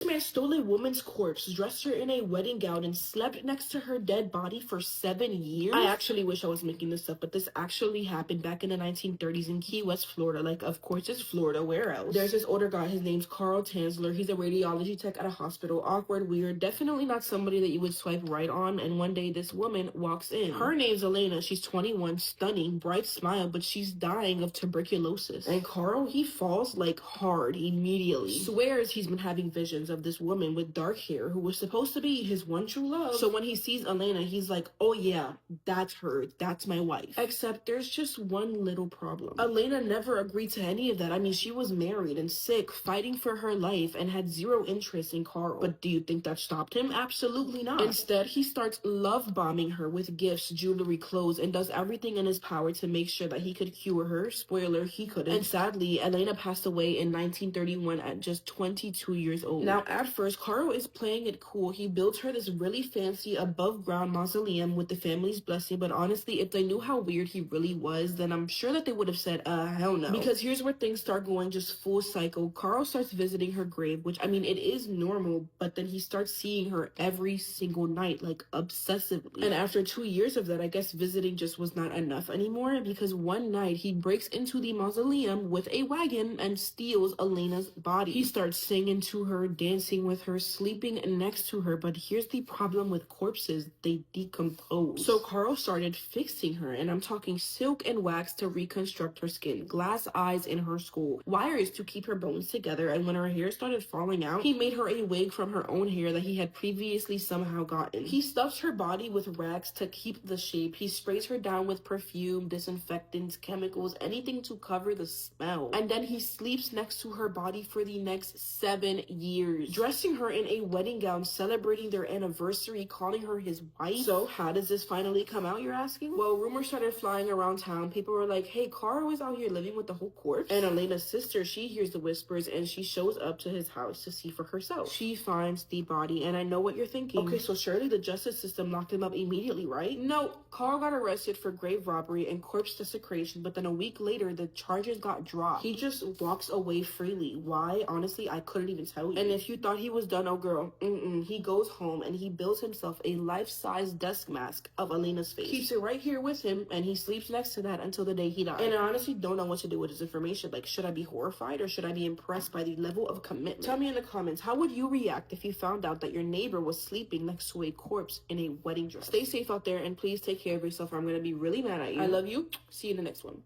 man stole a woman's corpse, dressed her in a wedding gown, and slept next to her dead body for 7 years? I actually wish I was making this up, but this actually happened back in the 1930s in Key West, Florida. Like, of course it's Florida, where else? There's this older guy, his name's Carl Tanzler. He's a radiology tech at a hospital. Awkward, weird, definitely not somebody that you would swipe right on. And one day this woman walks in. Her name's Elena. She's 21, stunning, bright smile, but she's dying of tuberculosis. And Carl, he falls like hard immediately. Swears he's been having visions of this woman with dark hair who was supposed to be his one true love. So when he sees Elena, he's like, oh yeah, that's her. That's my wife. Except there's just one little problem. Elena never agreed to any of that. I mean, she was married and sick, fighting for her life, and had zero interest in Carl. But do you think that stopped him? Absolutely not. Instead, he starts love bombing her with gifts, jewelry, clothes, and does everything in his power to make sure that he could cure her. Spoiler, he couldn't. And sadly, Elena passed away in 1931 at just 22 years old. Now, at first, Carl is playing it cool. He built her this really fancy above-ground mausoleum with the family's blessing, but honestly, if they knew how weird he really was, then I'm sure that they would have said, hell no. Because here's where things start going just full cycle. Carl starts visiting her grave, which, I mean, it is normal, but then he starts seeing her every single night, like, obsessively. And after 2 years of that, I guess visiting just was not enough anymore, because one night he breaks into the mausoleum with a wagon and steals Elena's body. He starts singing to her, dancing with her, sleeping next to her, but here's the problem with corpses: they decompose. So Carl started fixing her, and I'm talking silk and wax to reconstruct her skin, glass eyes in her skull, wires to keep her bones together, and when her hair started falling out, he made her a wig from her own hair that he had previously somehow gotten. He stuffs her body with rags to keep the shape. He sprays her down with perfume, disinfectants, chemicals, anything to cover the smell. And then he sleeps next to her body for the next 7 years, dressing her in a wedding gown, celebrating their anniversary, calling her his wife. So how does this finally come out, you're asking? Well, rumors started flying around town. People were like, hey, Carl is out here living with the whole corpse. And Elena's sister, she hears the whispers and she shows up to his house to see for herself. She finds the body, and I know what you're thinking. Okay, so surely the justice system locked him up immediately, right? No, Carl got arrested for grave robbery and corpse desecration, but then a week later, the charges got dropped. He just walks away freely. Why? Honestly, I couldn't even tell you. And if you thought he was done, oh girl, he goes home and he builds himself a life-size desk mask of Elena's face. Keeps it right here with him, and he sleeps next to that until the day he died. And I honestly don't know what to do with this information. Like, should I be horrified or should I be impressed by the level of commitment? Tell me in the comments, how would you react if you found out that your neighbor was sleeping next to a corpse in a wedding dress? Stay safe out there, and please take care of yourself, or I'm gonna be really mad at you. I love you. See you in the next one.